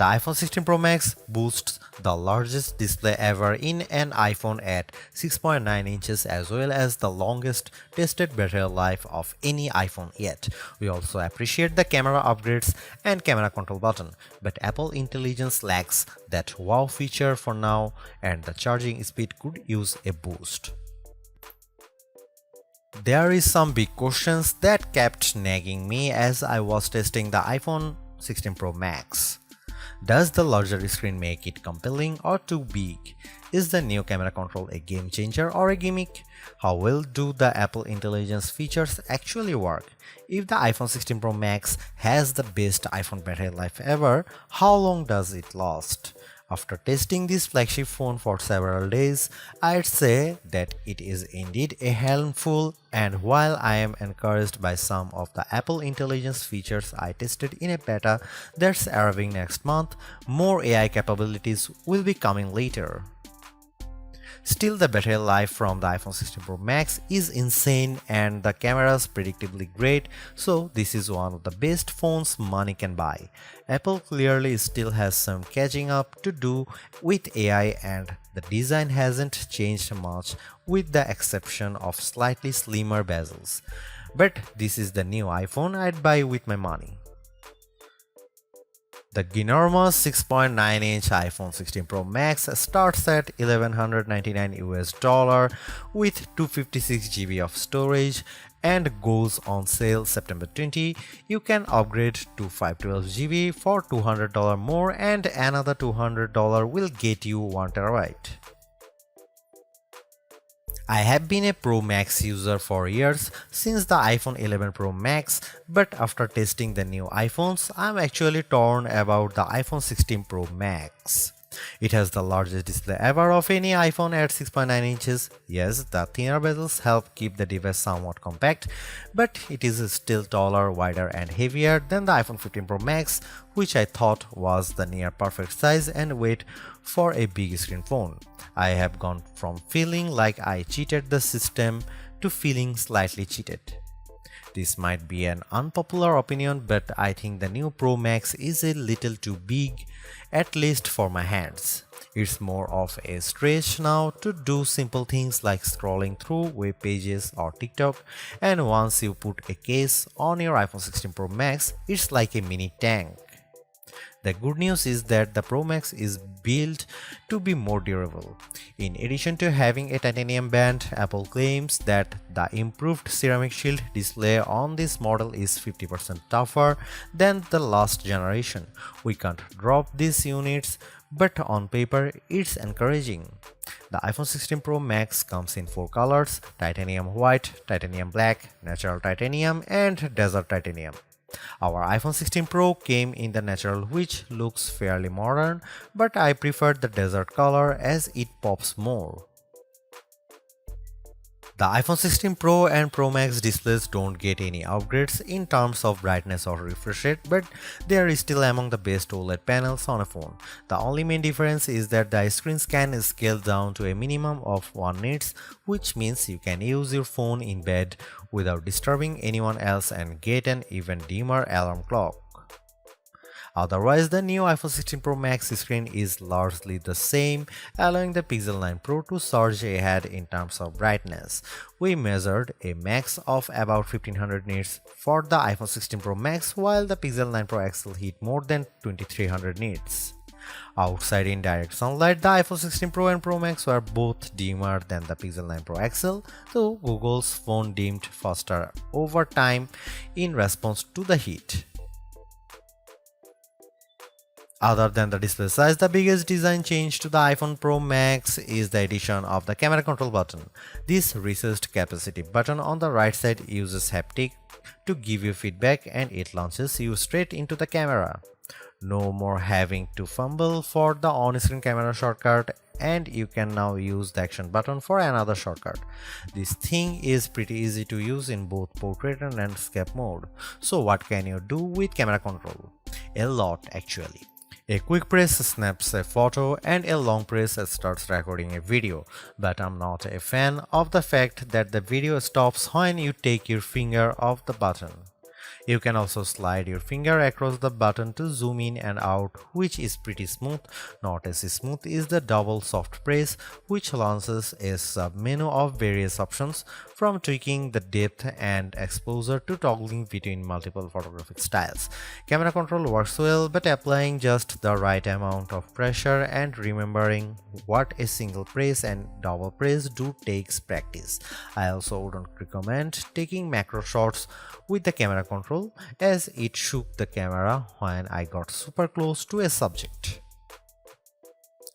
The iPhone 16 Pro Max boasts the largest display ever in an iPhone at 6.9 inches as well as the longest tested battery life of any iPhone yet. We also appreciate the camera upgrades and camera control button, but Apple Intelligence lacks that wow feature for now and the charging speed could use a boost. There is some big questions that kept nagging me as I was testing the iPhone 16 Pro Max. Does the larger screen make it compelling or too big? Is the new camera control a game changer or a gimmick? How well do the Apple Intelligence features actually work? If the iPhone 16 Pro Max has the best iPhone battery life ever, how long does it last? After testing this flagship phone for several days, I'd say that it is indeed a handful, and while I am encouraged by some of the Apple Intelligence features I tested in a beta that's arriving next month, more AI capabilities will be coming later. Still, the battery life from the iPhone 16 Pro Max is insane and the camera's predictably great, so this is one of the best phones money can buy. Apple clearly still has some catching up to do with AI and the design hasn't changed much with the exception of slightly slimmer bezels. But this is the new iPhone I'd buy with my money. The ginormous 6.9-inch iPhone 16 Pro Max starts at $1,199 US with 256 GB of storage and goes on sale September 20. You can upgrade to 512 GB for $200 more and another $200 will get you 1 TB. I have been a Pro Max user for years since the iPhone 11 Pro Max, but after testing the new iPhones, I'm actually torn about the iPhone 16 Pro Max. It has the largest display ever of any iPhone at 6.9 inches. Yes, the thinner bezels help keep the device somewhat compact, but it is still taller, wider and heavier than the iPhone 15 Pro Max, which I thought was the near perfect size and weight for a big screen phone. I have gone from feeling like I cheated the system to feeling slightly cheated. This might be an unpopular opinion, but I think the new Pro Max is a little too big, at least for my hands. It's more of a stretch now to do simple things like scrolling through web pages or TikTok, and once you put a case on your iPhone 16 Pro Max, it's like a mini tank. The good news is that the Pro Max is built to be more durable. In addition to having a titanium band, Apple claims that the improved ceramic shield display on this model is 50% tougher than the last generation. We can't drop these units, but on paper it's encouraging. The iPhone 16 Pro Max comes in 4 colors: titanium white, titanium black, natural titanium and desert titanium. Our iPhone 16 Pro came in the natural, which looks fairly modern, but I prefer the desert color as it pops more. The iPhone 16 Pro and Pro Max displays don't get any upgrades in terms of brightness or refresh rate, but they are still among the best OLED panels on a phone. The only main difference is that the screen scan is scaled down to a minimum of 1 nits, which means you can use your phone in bed without disturbing anyone else and get an even dimmer alarm clock. Otherwise, the new iPhone 16 Pro Max screen is largely the same, allowing the Pixel 9 Pro to surge ahead in terms of brightness. We measured a max of about 1500 nits for the iPhone 16 Pro Max, while the Pixel 9 Pro XL hit more than 2300 nits. Outside in direct sunlight, the iPhone 16 Pro and Pro Max were both dimmer than the Pixel 9 Pro XL, though Google's phone dimmed faster over time in response to the heat. Other than the display size, the biggest design change to the iPhone Pro Max is the addition of the camera control button. This recessed capacitive button on the right side uses haptic to give you feedback and it launches you straight into the camera. No more having to fumble for the on-screen camera shortcut, and you can now use the action button for another shortcut. This thing is pretty easy to use in both portrait and landscape mode. So what can you do with camera control? A lot actually. A quick press snaps a photo and a long press starts recording a video, but I'm not a fan of the fact that the video stops when you take your finger off the button. You can also slide your finger across the button to zoom in and out, which is pretty smooth. Not as smooth is the double soft press, which launches a sub-menu of various options, from tweaking the depth and exposure to toggling between multiple photographic styles. Camera control works well, but applying just the right amount of pressure and remembering what a single press and double press do takes practice. I also wouldn't recommend taking macro shots with the camera control, as it shook the camera when I got super close to a subject.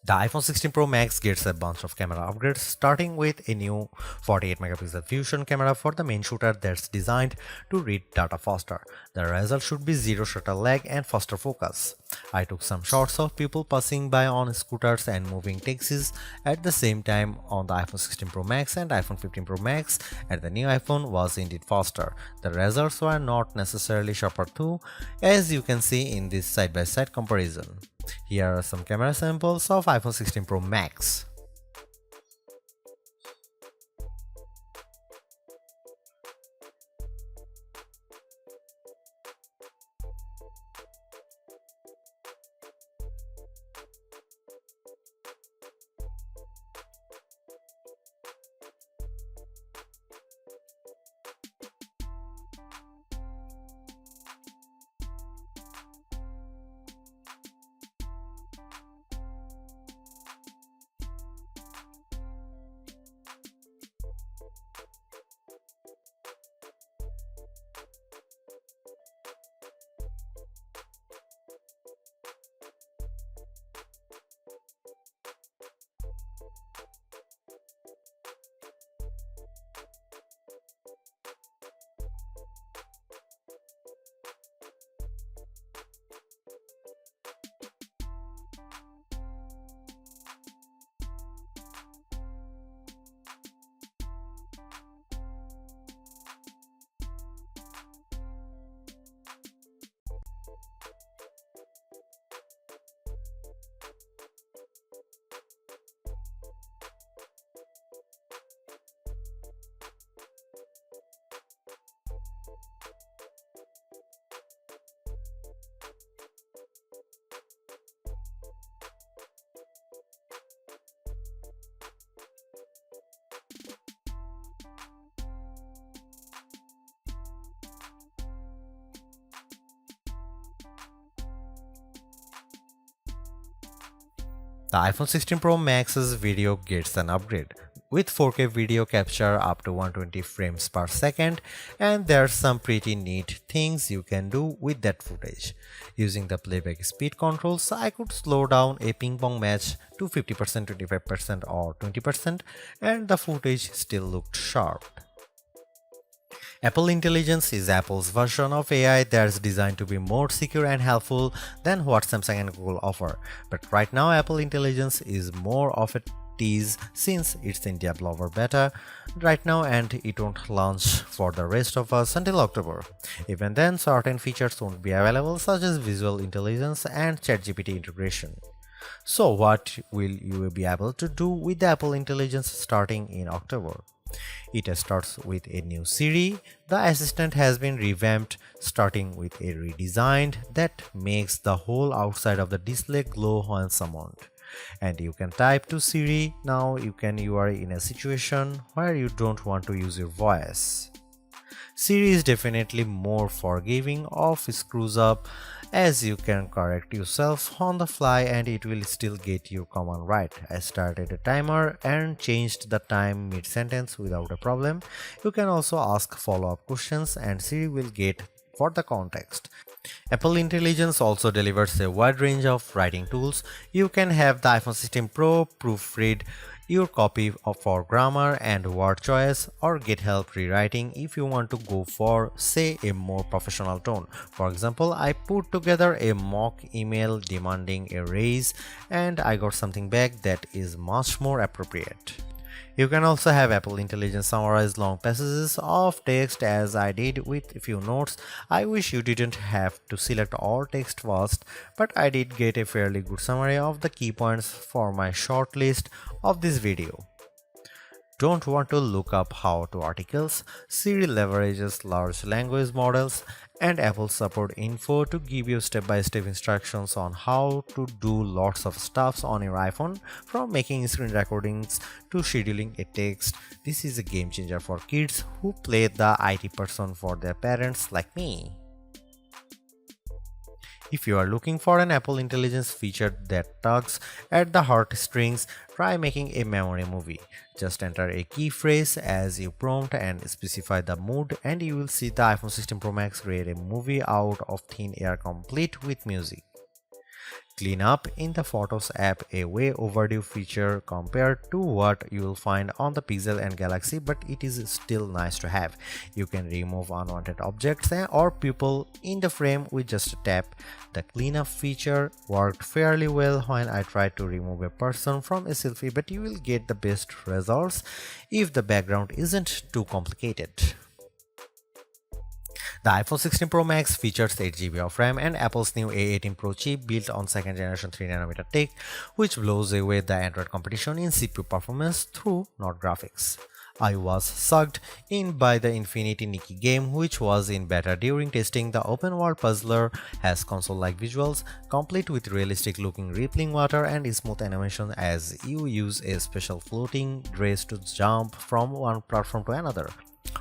The iPhone 16 Pro Max gets a bunch of camera upgrades, starting with a new 48 megapixel fusion camera for the main shooter that's designed to read data faster. The result should be zero shutter lag and faster focus. I took some shots of people passing by on scooters and moving taxis at the same time on the iPhone 16 Pro Max and iPhone 15 Pro Max, and the new iPhone was indeed faster. The results were not necessarily sharper too, as you can see in this side-by-side comparison. Here are some camera samples of iPhone 16 Pro Max. The iPhone 16 Pro Max's video gets an upgrade, with 4K video capture up to 120 frames per second, and there's some pretty neat things you can do with that footage. Using the playback speed controls, I could slow down a ping pong match to 50%, 25% or 20%, and the footage still looked sharp. Apple Intelligence is Apple's version of AI that's designed to be more secure and helpful than what Samsung and Google offer. But right now, Apple Intelligence is more of a tease since it's in developer beta right now and it won't launch for the rest of us until October. Even then, certain features won't be available, such as visual intelligence and ChatGPT integration. So what will you be able to do with the Apple Intelligence starting in October? It starts with a new Siri. The assistant has been revamped, starting with a redesign that makes the whole outside of the display glow when summoned. And you can type to Siri. Now you are in a situation where you don't want to use your voice. Siri is definitely more forgiving of screws up, as you can correct yourself on the fly and it will still get your command right. I started a timer and changed the time mid-sentence without a problem. You can also ask follow-up questions and Siri will get for the context. Apple Intelligence also delivers a wide range of writing tools. You can have the iPhone 16 Pro proofread your copy for grammar and word choice, or get help rewriting if you want to go for, say, a more professional tone. For example, I put together a mock email demanding a raise and I got something back that is much more appropriate. You can also have Apple Intelligence summarize long passages of text, as I did with a few notes. I wish you didn't have to select all text first, but I did get a fairly good summary of the key points for my short list of this video. Don't want to look up how-to articles? Siri leverages large language models and Apple support info to give you step-by-step instructions on how to do lots of stuffs on your iPhone, from making screen recordings to scheduling a text. This is a game changer for kids who play the IT person for their parents like me. If you are looking for an Apple Intelligence feature that tugs at the heartstrings, try making a memory movie. Just enter a key phrase as you prompt and specify the mood, and you will see the iPhone 16 Pro Max create a movie out of thin air complete with music. Clean up in the Photos app, a way overdue feature compared to what you'll find on the Pixel and Galaxy, but it is still nice to have. You can remove unwanted objects or people in the frame with just a tap. The cleanup feature worked fairly well when I tried to remove a person from a selfie, but you will get the best results if the background isn't too complicated. The iPhone 16 Pro Max features 8GB of RAM and Apple's new A18 Pro chip built on second generation 3nm tech, which blows away the Android competition in CPU performance through not graphics. I was sucked in by the Infinity Nikki game, which was in beta during testing. The open world puzzler has console-like visuals, complete with realistic looking rippling water and smooth animation as you use a special floating dress to jump from one platform to another.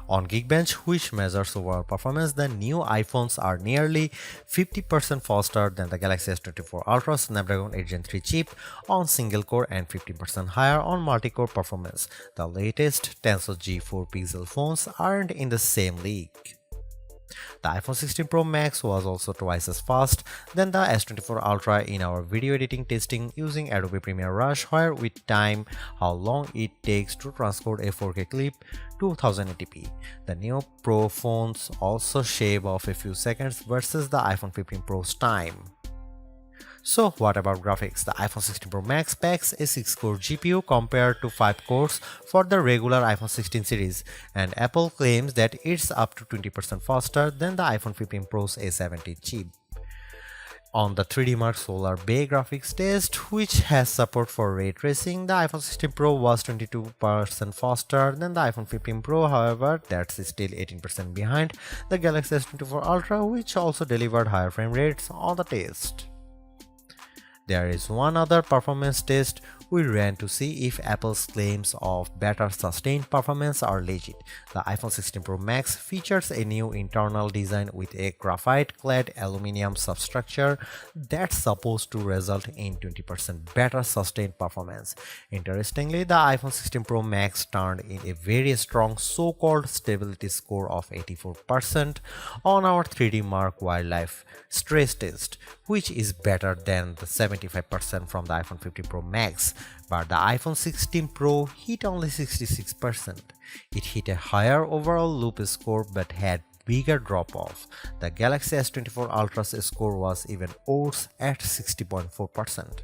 On Geekbench, which measures overall performance, the new iPhones are nearly 50% faster than the Galaxy S24 Ultra Snapdragon 8 Gen 3 chip on single core and 15% higher on multi-core performance. The latest Tensor G4 Pixel phones aren't in the same league. The iPhone 16 Pro Max was also twice as fast than the S24 Ultra in our video editing testing using Adobe Premiere Rush, where we time how long it takes to transcode a 4K clip to 1080p. The new Pro phones also shave off a few seconds versus the iPhone 15 Pro's time. So what about graphics? The iPhone 16 Pro Max packs a 6-core GPU compared to 5 cores for the regular iPhone 16 series, and Apple claims that it's up to 20% faster than the iPhone 15 Pro's A70 chip. On the 3D Mark Solar Bay graphics test, which has support for ray tracing, the iPhone 16 Pro was 22% faster than the iPhone 15 Pro. However, that's still 18% behind the Galaxy S24 Ultra, which also delivered higher frame rates on the test. There is one other performance test we ran to see if Apple's claims of better sustained performance are legit. The iPhone 16 Pro Max features a new internal design with a graphite-clad aluminum substructure that's supposed to result in 20% better sustained performance. Interestingly, the iPhone 16 Pro Max turned in a very strong so-called stability score of 84% on our 3D Mark Wildlife stress test, which is better than the 75% from the iPhone 15 Pro Max. But the iPhone 16 Pro hit only 66%. It hit a higher overall loop score but had bigger drop-off. The Galaxy S24 Ultra's score was even worse at 60.4%.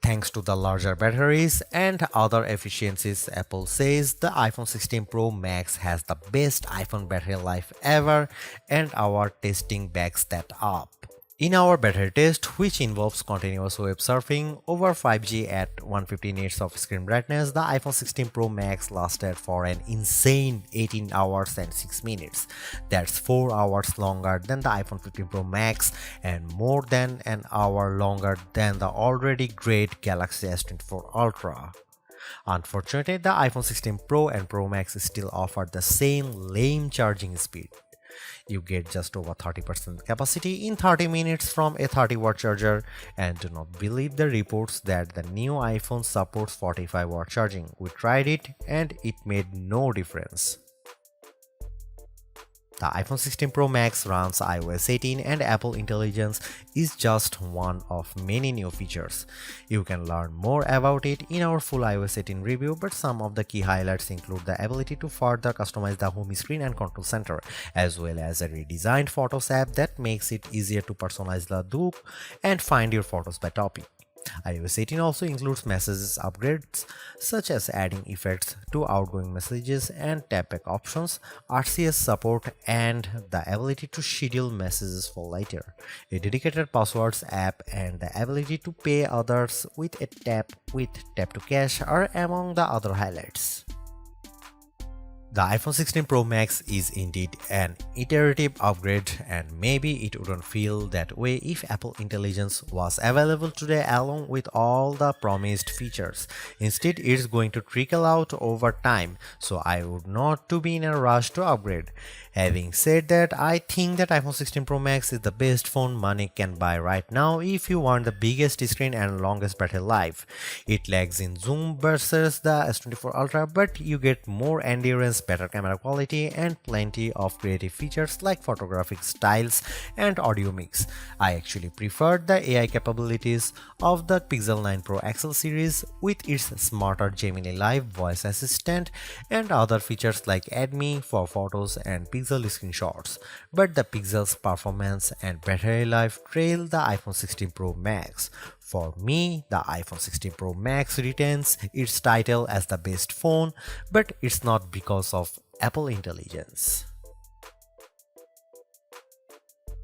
Thanks to the larger batteries and other efficiencies, Apple says the iPhone 16 Pro Max has the best iPhone battery life ever, and our testing backs that up. In our battery test, which involves continuous web surfing over 5G at 150 nits of screen brightness, the iPhone 16 Pro Max lasted for an insane 18 hours and 6 minutes. That's 4 hours longer than the iPhone 15 Pro Max and more than an hour longer than the already great Galaxy S24 Ultra. Unfortunately, the iPhone 16 Pro and Pro Max still offer the same lame charging speed. You get just over 30% capacity in 30 minutes from a 30-watt charger, and do not believe the reports that the new iPhone supports 45-watt charging. We tried it and it made no difference. The iPhone 16 Pro Max runs iOS 18 and Apple Intelligence is just one of many new features. You can learn more about it in our full iOS 18 review, but some of the key highlights include the ability to further customize the home screen and control center, as well as a redesigned Photos app that makes it easier to personalize the look and find your photos by topic. iOS 18 also includes messages upgrades such as adding effects to outgoing messages and tapback options, RCS support, and the ability to schedule messages for later. A dedicated passwords app and the ability to pay others with a tap to cash are among the other highlights. The iPhone 16 Pro Max is indeed an iterative upgrade, and maybe it wouldn't feel that way if Apple Intelligence was available today along with all the promised features. Instead, it's going to trickle out over time, so I would not to be in a rush to upgrade. Having said that, I think that iPhone 16 Pro Max is the best phone money can buy right now if you want the biggest screen and longest battery life. It lags in zoom versus the S24 Ultra, but you get more endurance, better camera quality, and plenty of creative features like photographic styles and audio mix. I actually preferred the AI capabilities of the Pixel 9 Pro XL series with its smarter Gemini Live voice assistant and other features like Add Me for photos and Pixel screenshots. But the Pixel's performance and battery life trail the iPhone 16 Pro Max. For me, the iPhone 16 Pro Max retains its title as the best phone, but it's not because of Apple Intelligence.